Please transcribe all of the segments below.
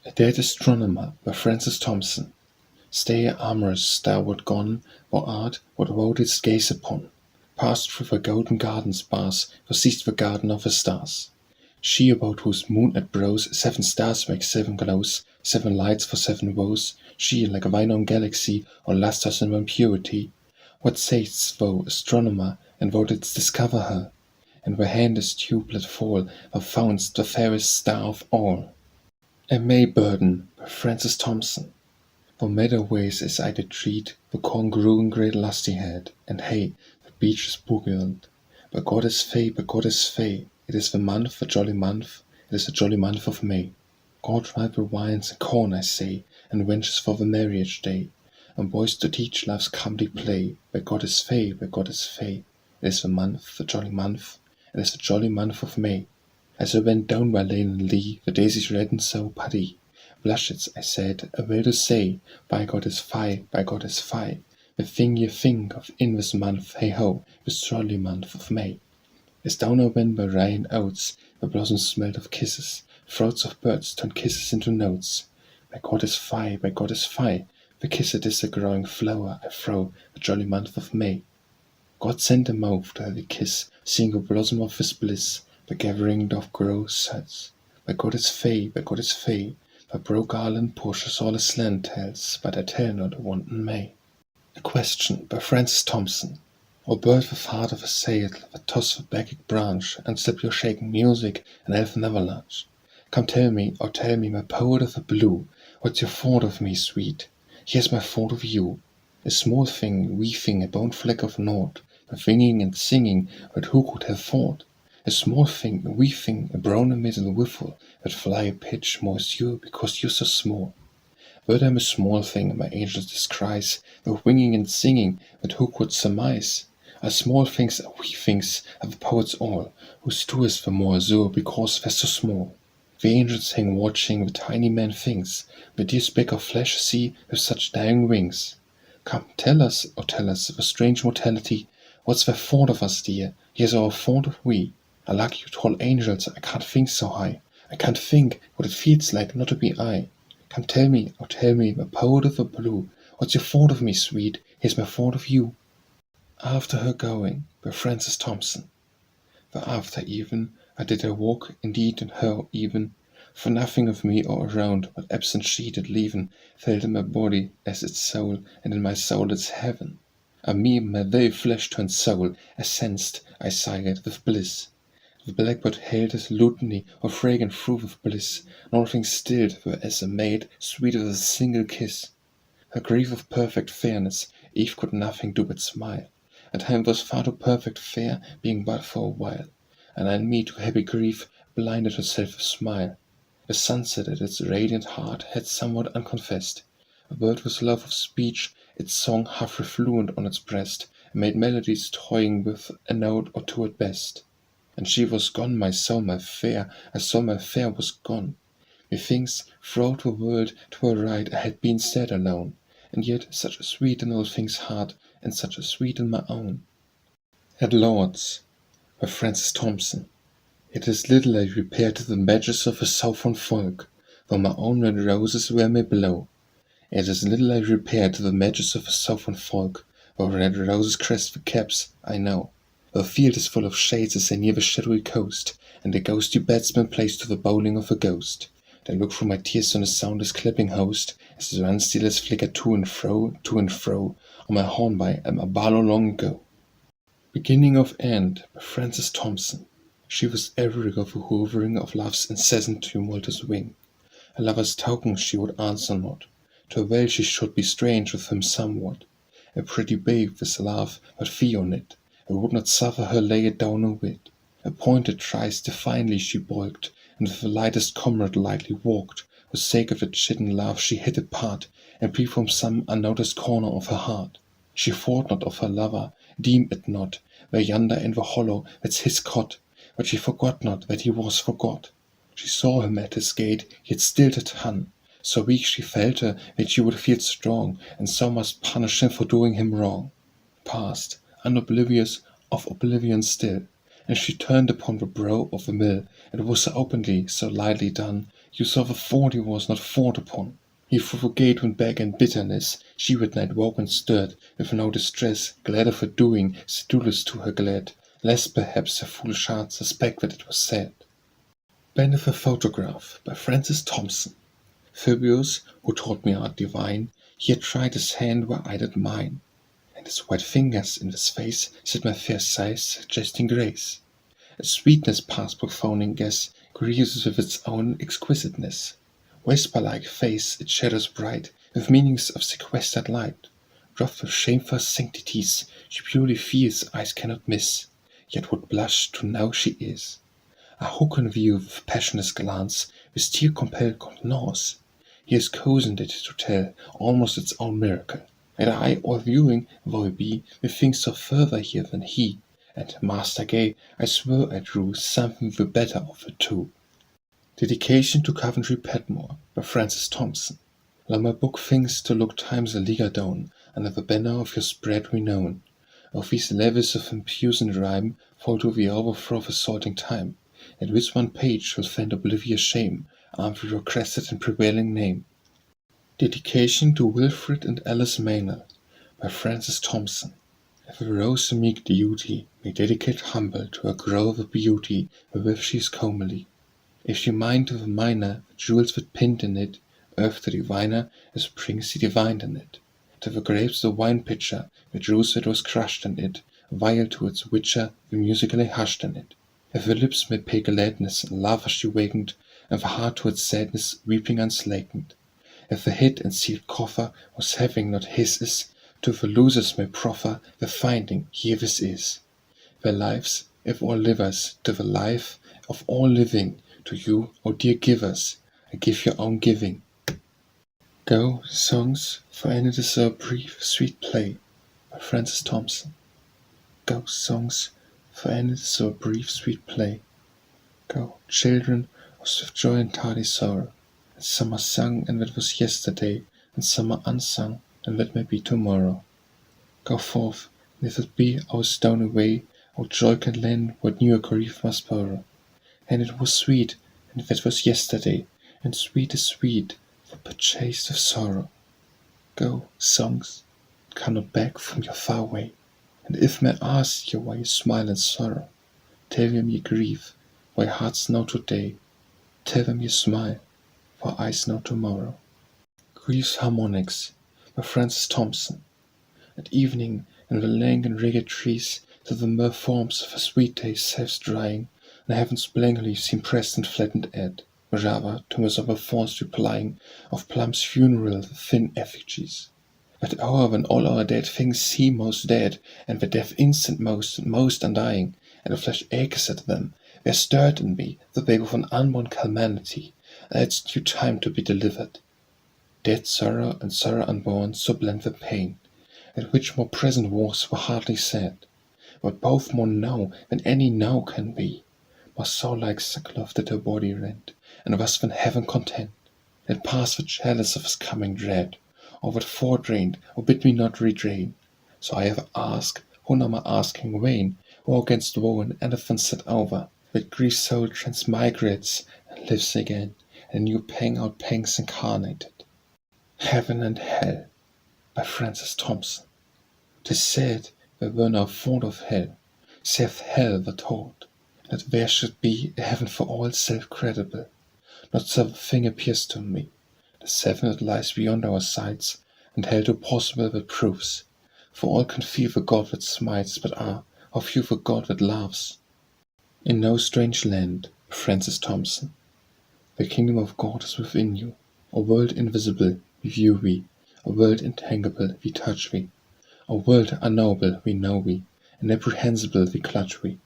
A Dead Astronomer by Francis Thompson. Stay amorous, starward gone, what art, what woe didst gaze upon? Passed through the golden garden sparse, foreseest the garden of the stars. She about whose moon at brows 7 stars make 7 glows, 7 lights for 7 woes, she like a wine-on galaxy, or lustres in one purity. What say'st thou, astronomer, and thou didst discover her? In the handest tube let fall, thou foundst the fairest star of all. A May Burden by Francis Thompson. For meadow ways as I did tread, the corn grew in great lustihead, and hey, the beech is boogled. But God is fey, but God is fey, it is the month, the jolly month, it is the jolly month of May. God ripe the wines and corn, I say, and wenches for the marriage day, and boys to teach love's comely play. But God is fey, but God is fey, it is the month, the jolly month, it is the jolly month of May. As I went down by lane and lea, the daisies reddened so putty. Blushets, I said, I will to say, by God is fie, by God is fie. The thing ye think of in this month, hey ho, this jolly month of May. As down I went by rye and oats, the blossoms smelled of kisses, throats of birds turned kisses into notes. By God is fie, by God is fie, the kiss it is a growing flower I throw, the jolly month of May. God sent a mouth to have a kiss, seeing the blossom of his bliss. The gathering doth grow such. By God is fey, by God is fey, the broke garland pushes all aslant tells, but I tell not a wanton May. A Question by Francis Thompson. O bird with heart of a sail, that toss the bacchic branch, and slip your shaking music, and elfin avalanche. Come tell me, oh tell me, my poet of the blue, what's your thought of me, sweet? Here's my thought of you. A small thing, wee thing, a bone fleck of naught, but winging and singing, but who could have thought? A small thing, a wee thing, a brown amid the whiffle, that fly a pitch more azure because you're so small. But I'm a small thing, my angels discries, though winging and singing, but who could surmise? Are small things, are wee things, are the poets all, whose too is the more azure because they're so small. The angels hang watching the tiny man thinks, the dear speck of flesh see with such dying wings. Come, tell us, oh tell us, the strange mortality, what's the thought of us, dear? Here's our thought of we. I like you tall angels, I can't think so high. I can't think what it feels like not to be I. Come tell me, oh tell me, my poet of the blue, what's your thought of me, sweet? Here's my thought of you. After her going by Francis Thompson. For after even, I did her walk, indeed in her even, for nothing of me or around, but absent she did leaven, felt in my body as its soul, and in my soul its heaven. A me my very flesh turned soul, I sensed, I sighed with bliss. The blackbird hailed his lutany, or fragrant fruit of bliss, nothing stilled were as a maid, sweet with a single kiss. Her grief of perfect fairness, Eve could nothing do but smile. At time was far too perfect fair, being but for a while, and in me to happy grief blinded herself with smile. The sunset at its radiant heart had somewhat unconfessed. A bird with love of speech, its song half refluent on its breast, and made melodies toying with a note or two at best. And she was gone, my soul, my fair, I saw my fair was gone. Methinks, throughout the world, 'twere right I had been sad alone, and yet such a sweet in all things' heart, and such a sweet in my own. At Lord's by Francis Thompson. It is little I repair to the badges of a southern folk, though my own red roses where may blow. It is little I repair to the badges of a southern folk, though red roses crest the caps, I know. The field is full of shades as I near the shadowy coast, and a ghostly batsman plays to the bowling of a ghost. They look through my tears on a soundless clapping host, as the run stealers flicker to and fro, on my hornby and my barlow long ago. Beginning of End by Francis Thompson. She was every of the hovering of love's incessant tumultuous wing. A lover's token she would answer not, to well she should be strange with him somewhat. A pretty babe with love, but fee on it, I would not suffer her lay it down a wit. A pointed trice defiantly she balked, and with the lightest comrade lightly walked. For sake of a chidden love she hid apart, and peeped from some unnoticed corner of her heart. She thought not of her lover, deemed it not, where yonder in the hollow that's his cot, but she forgot not that he was forgot. She saw him at his gate, yet still did hun. So weak she felt her, that she would feel strong, and so must punish him for doing him wrong. Past, unoblivious of oblivion still, and she turned upon the brow of the mill. It was so openly, so lightly done, You saw the thought he was not fought upon. He through the gate went back in bitterness. She with night woke and stirred, with no distress, glad of her doing, sedulous to her glad, lest perhaps her foolish heart suspect that it was sad. Beneath a Photograph by Francis Thompson. Phoebus, who taught me art divine, he had tried his hand where I did mine, and his white fingers in this face set my fair sighs suggesting grace. A sweetness past prophoning guess grieves with its own exquisiteness. Whisper-like face its shadows bright, with meanings of sequestered light. Wrought with shameful sanctities, she purely feels eyes cannot miss, yet would blush to know she is. A hook on view with passionless glance, with tear-compelled contenance. He has cozened it to tell almost its own miracle. And I, all viewing, though I be, methinks so further here than he, and, master gay, I swear I drew something the better of the two. Dedication to Coventry, Patmore, by Francis Thompson. Allow my book things to look times a leaguer down, under the banner of your spread renown. Of these levies of impudent rhyme fall to the overthrow of assaulting time, at which one page will find Olivia's shame, armed with your crested and prevailing name. Dedication to Wilfred and Alice Meynell, by Francis Thompson. If a rose of meek duty may dedicate humble to a grove of beauty wherewith she is comely, if she mind to the miner the jewels that pinned in it, earth the diviner as springs she divined in it, to the grapes the wine pitcher, the juice that was crushed in it, vial to its witcher the musically hushed in it. If the lips may pay gladness and love as she wakened, and the heart to its sadness weeping unslackened. If the hid and sealed coffer was having not his is, to the losers may proffer the finding here this is. Their lives, if all livers, to the life of all living, to you, O dear givers, I give your own giving. Go, songs, for and it is so brief, sweet play, by Francis Thompson. Go, songs, for and it is so brief, sweet play. Go, children of swift joy and tardy sorrow, and some are sung, and that was yesterday, and some are unsung, and that may be tomorrow. Go forth, and if it be our stone away, our joy can lend what newer grief must borrow. And it was sweet, and that was yesterday, and sweet is sweet, for purchased of sorrow. Go, songs, come not back from your far way, and if men ask you why you smile in sorrow, tell them ye grieve, why hearts know today, tell them ye smile, for eyes know tomorrow. Grief's Harmonics, by Francis Thompson. At evening, in the lank and rigid trees, to the mere forms of a sweet day selves drying, and heaven's blank leaves seem pressed and flattened at, rather to my sombre thoughts replying, of plum's funeral the thin effigies. That hour when all our dead things seem most dead, and the death instant most and most undying, and the flesh aches at them, there stirred in me the babe of an unborn calamity, and its due time to be delivered. Dead sorrow and sorrow unborn so blend the pain, at which more present was were hardly said, but both more now than any now can be. My soul like sackcloth did her body rend, and was than heaven content, that passed the chalice of his coming dread, or what foredrained, or bid me not redrain. So I have asked, who now my asking vain, woe against woe and elephant set over, that grief's soul transmigrates and lives again, and new pang out pangs incarnated. Heaven and Hell, by Francis Thompson. 'Tis said there were no thought of hell, saith hell the thought, that there should be a heaven for all self-credible. Not so the thing appears to me. The seven that lies beyond our sights, and hell too possible that proves. For all can feel the God that smites, but how few the God that loves. In no strange land, Francis Thompson. The kingdom of God is within you, a world invisible we view we, a world intangible we touch we, a world unknowable we know we, and apprehensible we clutch we.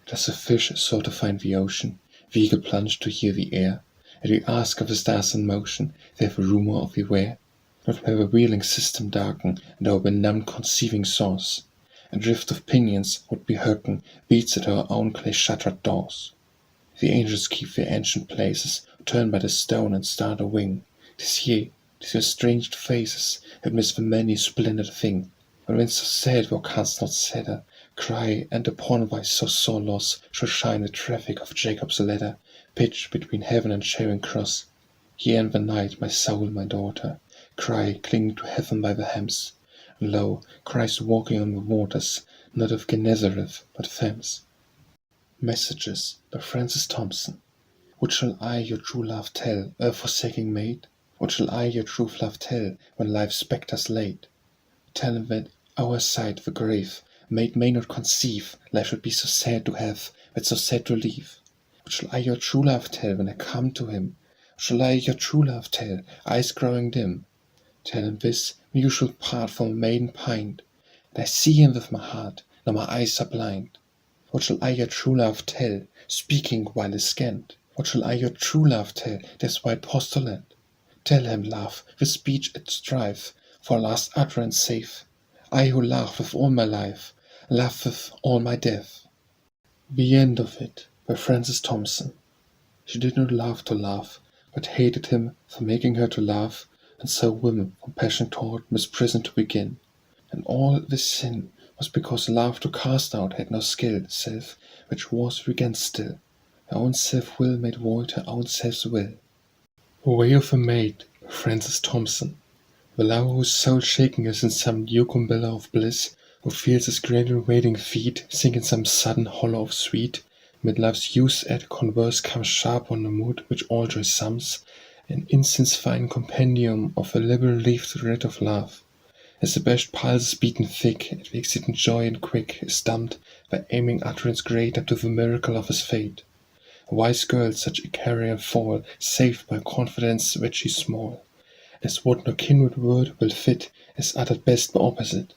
Does a fish soar to find the ocean, the eagle plunge to hear the air, and we ask of the stars in motion, they have a rumour of the where? Not where the wheeling system darken, and our benumbed conceiving source, a drift of pinions would be hearken, beats at our own clay-shuttered doors. The angels keep their ancient places, turn by the stone and start a wing. 'Tis ye, 'tis your strange faces, that miss the many splendid thing. But when so sad thou canst not sadder, cry, and upon why so sore loss shall shine the traffic of Jacob's ladder, pitched between heaven and Charing Cross, Here in the night, my soul, my daughter, cry, clinging to heaven by the hems. And lo, Christ walking on the waters, not of Gennesareth, but Thames. Messages by Francis Thompson. What shall I your true love tell, forsaking maid? What shall I your true love tell, when life's spectres laid? Tell him that our side the grave maid may not conceive, life should be so sad to have, but so sad to leave. What shall I your true love tell, when I come to him? What shall I your true love tell, eyes growing dim? Tell him this, when you shall part from a maiden pined, and I see him with my heart, now my eyes are blind. What shall I your true love tell, speaking while askant? What shall I your true love tell, this white postulant? Tell him, love, with speech at strife, for last utterance safe. I who love with all my life, love with all my death. The end of it, by Francis Thompson. She did not love to laugh, but hated him for making her to laugh, and so women from passion taught misprison to begin. And all this sin was because love to cast out had no skill, self, which was against still. Her own self-will made void her own self's will. The Way of a Maid, by Francis Thompson. The lover whose soul shaking is in some new cumbilla of bliss, who feels his gradual waiting feet sink in some sudden hollow of sweet, mid love's use at converse comes sharp on the mood which all joy sums, an instant's fine compendium of a liberal-leaved writ of love. As the best pulse is beaten thick, at the exceeding joy and quick, is stumped by aiming utterance great up to the miracle of his fate. A wise girl such a carrion fall, saved by confidence which she's small, as what no kindred word will fit, is uttered best by opposite.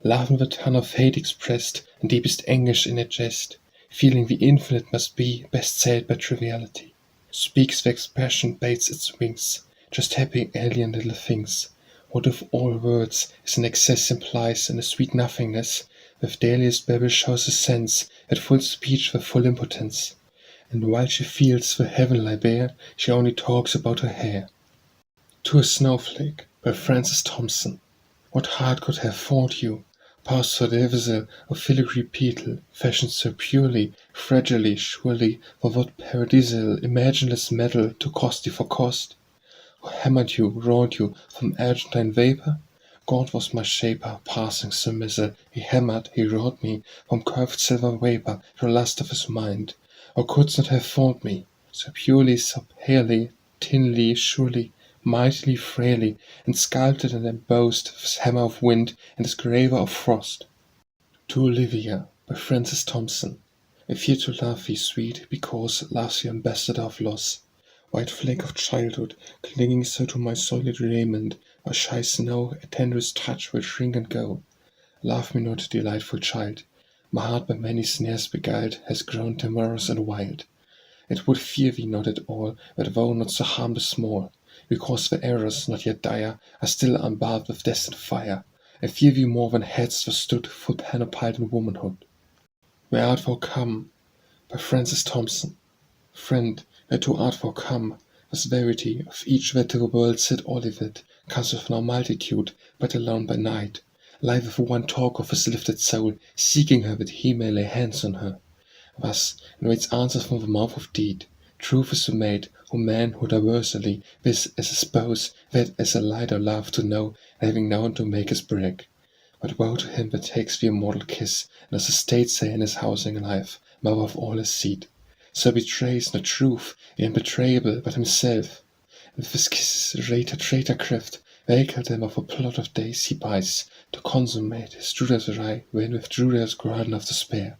Love in the tongue of hate expressed, and deepest anguish in a jest, feeling the infinite must be best said by triviality. Speaks the expression, baits its wings, just happy alien little things. What of all words is an excess implies in a sweet nothingness, with dailiest babble shows a sense, at full speech the full impotence. And while she feels the heaven lie bare, she only talks about her hair. To a Snowflake, by Francis Thompson. What heart could have thought you, passed through the vessel of filigree petal, fashioned so purely, fragilely, surely, for what paradisal, imagineless metal to cost you for cost? Who hammered you, wrought you, from Argentine vapor? God was my shaper, passing so missile, he hammered, he wrought me, from curved silver vapor, to lust of his mind. Or couldst not have thought me, so purely, so palely, thinly, surely, mightily, frailly, and sculpted and embossed with his hammer of wind and his graver of frost. To Olivia, by Francis Thompson. I fear to love thee, sweet, because love's the ambassador of loss. White flake of childhood, clinging so to my solid raiment, or shy snow, a tenderest touch will shrink and go. Love me not, delightful child. My heart by many snares beguiled has grown timorous and wild. It would fear thee not at all, but thou not so harm the small, because the errors, not yet dire, are still unbarbed with destined fire. I fear thee more than hadst thou stood full panoplied in womanhood. Where art thou come? By Francis Thompson. Friend, whereto art thou come? This verity of each that to the world said Olivet comes with no multitude, but alone by night. Lie with one talk of his lifted soul, seeking her that he may lay hands on her. Thus, and waits answers from the mouth of deed. Truth is the maid, whom manhood diversely, this as a spouse, that as a light or love to know, and having known to make his break. But woe to him that takes the immortal kiss, and as a state say in his housing life, mother of all his seed. So betrays not truth, the unbetrayable, but himself. And with his kisses, traitor craft, vehicle them of a plot of days he buys, to consummate his Judas' when with Judas' garden of despair.